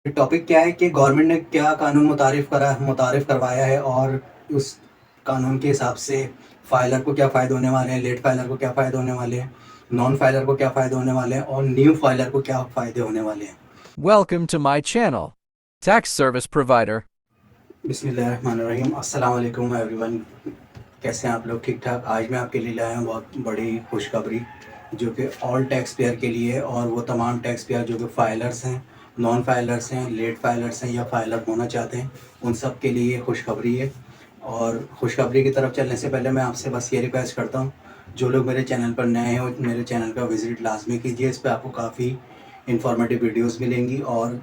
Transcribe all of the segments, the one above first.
Topic क्या है कि गवर्नमेंट ने क्या कानून मुतारिफ करवाया है और उस कानून के हिसाब से फाइलर को क्या फ़ायदे होने वाले हैं, लेट फाइलर को क्या फ़ायदे होने वाले हैं, नॉन फाइलर को क्या फ़ायदे होने वाले हैं और न्यू फाइलर को क्या फ़ायदे होने वाले हैं। Welcome to my channel, Tax Service Provider. बिस्मिल्लाहिर्रहमानिर्रहीम। अस्सलाम वालेकुम एवरीवन। कैसे हैं आप लोग? ठीक ठाक। आज मैं आपके लिए लाया हूँ बहुत बड़ी खुशखबरी जो कि ऑल टैक्स पेयर के लिए है और वो तमाम टैक्स पेयर जो कि फाइलर्स हैं, नॉन फाइलर्स हैं, लेट फाइलर्स हैं या फाइलर होना चाहते हैं, उन सब के लिए खुशखबरी है। और खुशखबरी की तरफ चलने से पहले मैं आपसे बस ये रिक्वेस्ट करता हूँ, जो लोग मेरे चैनल पर नए हैं वो मेरे चैनल का विज़िट लाजमी कीजिए। इस पे आपको काफ़ी इन्फॉर्मेटिव वीडियोस मिलेंगी और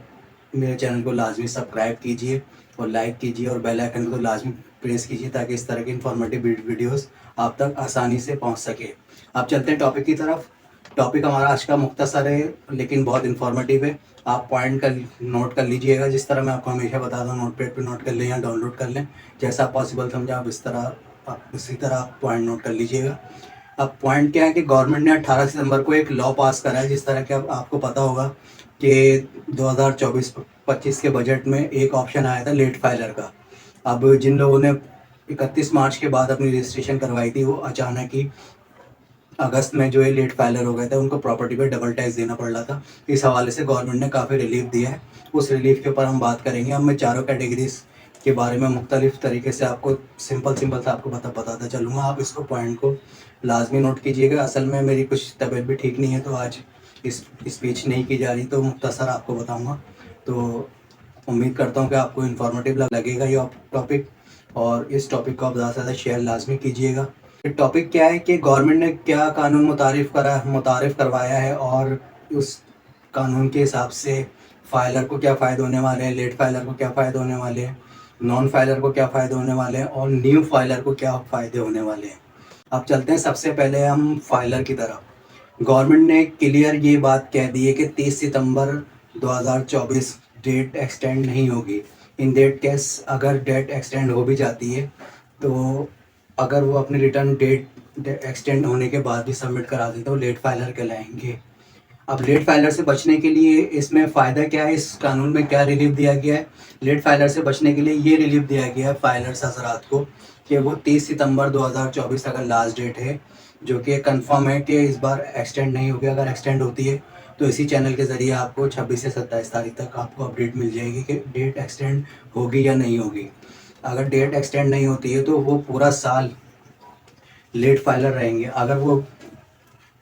मेरे चैनल को लाजमी सब्सक्राइब कीजिए और लाइक कीजिए और बेल आइकन को लाजमी प्रेस कीजिए ताकि इस तरह की इन्फॉर्मेटिव वीडियोस आप तक आसानी से पहुंच सके। अब चलते हैं टॉपिक की तरफ। टॉपिक हमारा आज का मुख्तसर है लेकिन बहुत इन्फॉर्मेटिव है। आप पॉइंट कर नोट कर लीजिएगा, जिस तरह मैं आपको हमेशा बताता हूँ, नोटपैड पे नोट कर लें या डाउनलोड कर लें, जैसा पॉसिबल समझा आप इसी तरह आप पॉइंट नोट कर लीजिएगा। अब पॉइंट क्या है कि गवर्नमेंट ने 18 सितंबर को एक लॉ पास करा है, जिस तरह के अब आपको पता होगा कि 2024-25 के बजट में एक ऑप्शन आया था लेट फाइलर का। अब जिन लोगों ने 31 मार्च के बाद अपनी रजिस्ट्रेशन करवाई थी, वो अचानक ही अगस्त में जो है लेट फाइलर हो गए थे, उनको प्रॉपर्टी पे डबल टैक्स देना पड़ रहा था। इस हवाले से गवर्नमेंट ने काफ़ी रिलीफ दिया है। उस रिलीफ के ऊपर हम बात करेंगे। अब मैं चारों कैटेगरीज के बारे में मुख्तलिफ तरीके से आपको सिंपल से आपको बताता चलूँगा। आप इसको पॉइंट को लाजमी नोट कीजिएगा। असल में मेरी कुछ तबीयत भी ठीक नहीं है, तो आज इस स्पीच नहीं की जा रही, तो मुख्तसर आपको बताऊँगा। तो उम्मीद करता हूँ कि आपको इन्फॉर्मेटिव लगेगा ये टॉपिक, और इस टॉपिक को आप ज़्यादा से ज़्यादा शेयर लाजमी कीजिएगा। टॉपिक क्या है कि गवर्नमेंट ने क्या कानून मुतारिफ करवाया है और उस कानून के हिसाब से फाइलर को क्या फ़ायदे होने वाले हैं, लेट फाइलर को क्या फ़ायदे होने वाले हैं, नॉन फाइलर को क्या फ़ायदे होने वाले हैं और न्यू फाइलर को क्या फ़ायदे होने वाले हैं। अब चलते हैं सबसे पहले हम फाइलर की तरफ। गवर्नमेंट ने क्लियर ये बात कह दी है कि 30 सितंबर 2024 डेट एक्सटेंड नहीं होगी। इन डेट केस अगर डेट एक्सटेंड हो भी जाती है, तो अगर वो अपनी रिटर्न डेट एक्सटेंड होने के बाद भी सबमिट करा देते, तो लेट फाइलर कहलाएंगे। अब लेट फाइलर से बचने के लिए इसमें फ़ायदा क्या है, इस कानून में क्या रिलीफ दिया गया है? लेट फाइलर से बचने के लिए ये रिलीफ दिया गया है फाइलर्स हजरात को कि वो 30 सितंबर 2024 अगर लास्ट डेट है, जो कि कंफर्म है कि इस बार एक्सटेंड नहीं होगी। अगर एक्सटेंड होती है तो इसी चैनल के ज़रिए आपको 26 से 27 तारीख तक आपको अपडेट मिल जाएगी कि डेट एक्सटेंड होगी या नहीं होगी। अगर डेट एक्सटेंड नहीं होती है तो वो पूरा साल लेट फाइलर रहेंगे। अगर वो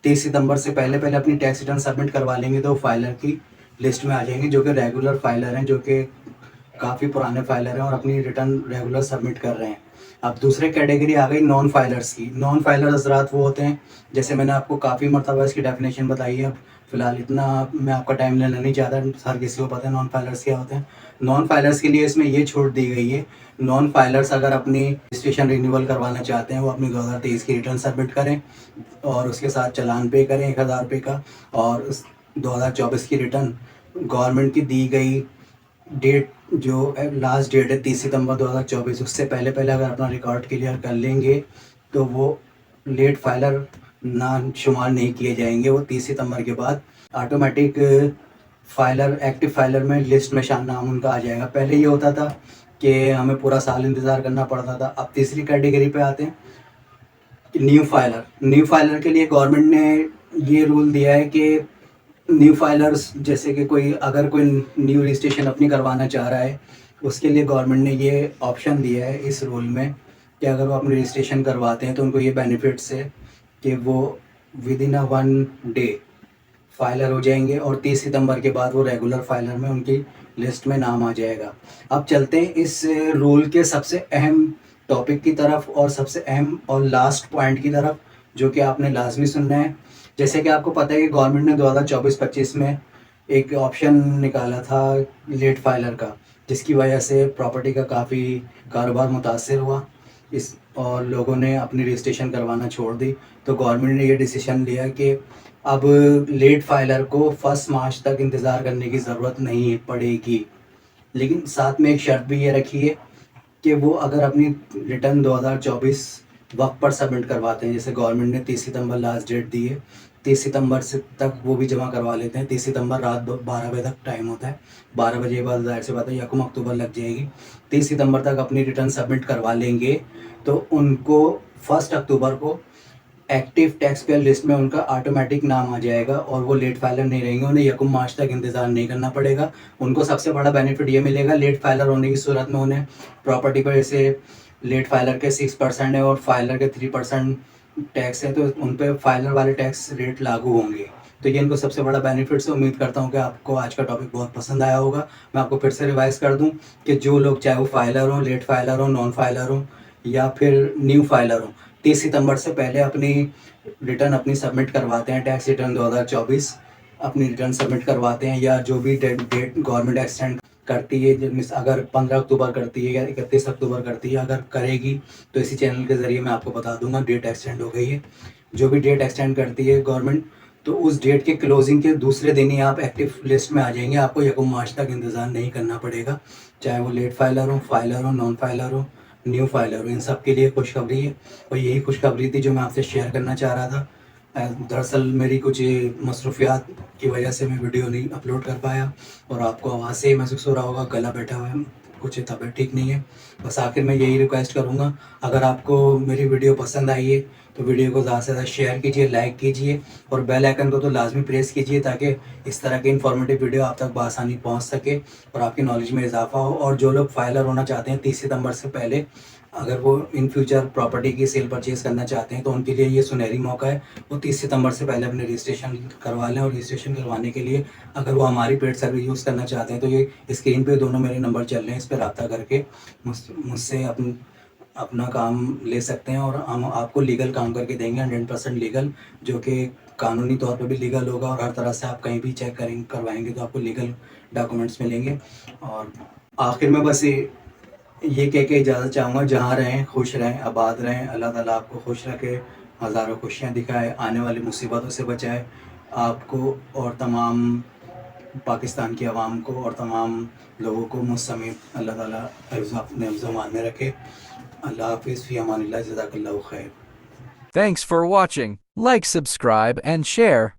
30 सितंबर से पहले पहले अपनी टैक्स रिटर्न सबमिट करवा लेंगे तो फाइलर की लिस्ट में आ जाएंगे, जो कि रेगुलर फाइलर हैं, जो कि काफ़ी पुराने फाइलर हैं और अपनी रिटर्न रेगुलर सबमिट कर रहे हैं। अब दूसरे कैटेगरी आ गई नॉन फाइलर्स की। नॉन फाइलर हजरात वो होते हैं, जैसे मैंने आपको काफ़ी मरतबा इसकी डेफिनेशन बताई है, फ़िलहाल इतना मैं आपका टाइम लेना नहीं चाहता, हर किसी को पता है नॉन फाइलर्स क्या होते हैं। नॉन फाइलर्स के लिए इसमें ये छूट दी गई है, नॉन फाइलर्स अगर अपनी रजिस्ट्रेशन रिन्यूअल करवाना चाहते हैं, वो अपनी 2023 की रिटर्न सबमिट करें और उसके साथ चालान पे करें 1000 रुपये का, और उस 2024 की रिटर्न गवर्नमेंट की दी गई डेट जो लास्ट डेट है 30 सितंबर 2024, उससे पहले पहले अगर अपना रिकॉर्ड क्लियर कर लेंगे तो वो लेट फाइलर ना शुमार नहीं किए जाएंगे। वो 30 सितंबर के बाद ऑटोमेटिक फाइलर एक्टिव फाइलर में लिस्ट में नाम उनका आ जाएगा। पहले ये होता था कि हमें पूरा साल इंतज़ार करना पड़ता था। अब तीसरी कैटेगरी पे आते हैं, न्यू फाइलर के लिए गवर्नमेंट ने ये रूल दिया है कि न्यू फाइलर्स, जैसे कि कोई न्यू रजिस्ट्रेशन अपनी करवाना चाह रहा है, उसके लिए गवर्नमेंट ने ये ऑप्शन दिया है इस रूल में कि अगर वो अपनी रजिस्ट्रेशन करवाते हैं तो उनको ये बेनिफिट्स है कि वो with in a 1 day filer हो जाएंगे और 30 सितंबर के बाद वो रेगुलर फाइलर में उनकी लिस्ट में नाम आ जाएगा। अब चलते हैं इस रूल के सबसे अहम टॉपिक की तरफ और सबसे अहम और लास्ट पॉइंट की तरफ, जो कि आपने लाजमी सुनना है। जैसे कि आपको पता है कि गवर्नमेंट ने 2024-25 में एक ऑप्शन निकाला था लेट फाइलर का, जिसकी वजह से प्रॉपर्टी का काफ़ी कारोबार मुतासर हुआ इस और लोगों ने अपनी रजिस्ट्रेशन करवाना छोड़ दी। तो गवर्नमेंट ने ये डिसीजन लिया कि अब लेट फाइलर को 1 मार्च तक इंतज़ार करने की ज़रूरत नहीं पड़ेगी। लेकिन साथ में एक शर्त भी ये रखी है कि वो अगर अपनी रिटर्न 2024 वक्त पर सबमिट करवाते हैं, जैसे गवर्नमेंट ने 30 सितंबर लास्ट डेट दी है, 30 सितंबर से तक वो भी जमा करवा लेते हैं। 30 सितंबर रात 12 बजे तक टाइम होता है। 12 बजे के बाद ज़ाहिर सी बात है 1 अक्टूबर लग जाएगी। 30 सितंबर तक अपनी रिटर्न सबमिट करवा लेंगे तो उनको 1 अक्टूबर को एक्टिव टैक्स पेयर लिस्ट में उनका ऑटोमेटिक नाम आ जाएगा और वो लेट फाइलर नहीं रहेंगे। उन्हें 1 मार्च तक इंतज़ार नहीं करना पड़ेगा। उनको सबसे बड़ा बेनिफिट ये मिलेगा, लेट फाइलर होने की सूरत में उन्हें प्रॉपर्टी पर जैसे लेट फाइलर के 6% है और फाइलर के 3% टैक्स है, तो उन पे फाइलर वाले टैक्स रेट लागू होंगे। तो ये इनको सबसे बड़ा बेनिफिट है। उम्मीद करता हूँ कि आपको आज का टॉपिक बहुत पसंद आया होगा। मैं आपको फिर से रिवाइज़ कर दूँ कि जो लोग चाहे वो फाइलर हों, लेट फाइलर हों, नॉन फाइलर हों या फिर न्यू फाइलर हों, 30 सितंबर से पहले अपनी रिटर्न अपनी सबमिट करवाते हैं, टैक्स रिटर्न 2024 अपनी रिटर्न सबमिट करवाते हैं, या जो भी डेट गवर्नमेंट एक्सटेंड करती है, अगर 15 अक्टूबर करती है या 31 अक्टूबर करती है, अगर करेगी तो इसी चैनल के ज़रिए मैं आपको बता दूंगा डेट एक्सटेंड हो गई है। जो भी डेट एक्सटेंड करती है गवर्नमेंट, तो उस डेट के क्लोजिंग के दूसरे दिन ही आप एक्टिव लिस्ट में आ जाएंगे। आपको 1 मार्च तक इंतज़ार नहीं करना पड़ेगा, चाहे वो लेट फाइलर हो, नॉन फाइलर हो, न्यू फाइलर हो, इन सब के लिए खुशखबरी है। और यही खुशखबरी थी जो मैं आपसे शेयर करना चाह रहा था। दरअसल मेरी कुछ मसरूफियात की वजह से मैं वीडियो नहीं अपलोड कर पाया और आपको आवाज़ से ही महसूस हो रहा होगा गला बैठा हुआ है, कुछ तबीयत ठीक नहीं है। बस आखिर में यही रिक्वेस्ट करूँगा, अगर आपको मेरी वीडियो पसंद आई है तो वीडियो को ज़्यादा से ज़्यादा शेयर कीजिए, लाइक कीजिए और बेल आइकन को तो लाजमी प्रेस कीजिए ताकि इस तरह की इन्फॉर्मेटिव वीडियो आप तक बआसानी पहुंच सके और आपकी नॉलेज में इजाफा हो। और जो लोग फाइलर होना चाहते हैं 30 सितंबर से पहले, अगर वो इन फ्यूचर प्रॉपर्टी की सेल परचेज़ करना चाहते हैं तो उनके लिए ये सुनहरी मौका है। वो 30 सितंबर से पहले अपने रजिस्ट्रेशन करवा लें और रजिस्ट्रेशन करवाने के लिए अगर वो हमारी पेड सर्विस यूज़ करना चाहते हैं तो ये स्क्रीन पे दोनों मेरे नंबर चल रहे हैं, इस पर रब्ता करके मुझसे अपना काम ले सकते हैं और हम आपको लीगल काम करके देंगे, 100% लीगल, जो कि कानूनी तौर पे भी लीगल होगा और हर तरह से आप कहीं भी चेक करवाएंगे तो आपको लीगल डॉक्यूमेंट्स मिलेंगे। और आखिर में बस ये कह के इजाज़त चाहूँगा, जहाँ रहें खुश रहें, आबाद रहें, अल्लाह ताला आपको खुश रखे, हज़ारों खुशियाँ दिखाए, आने वाली मुसीबतों से बचाए आपको और तमाम पाकिस्तान की आवाम को और तमाम लोगों को मुझ समेत अल्लाह ताला अपने हिफ्ज़-ओ-अमान में रखे। अल्लाह हाफ़िज़, फ़ी अमानिल्लाह, जज़ाकल्लाहु खैर। Thanks for watching. Like, subscribe, and share.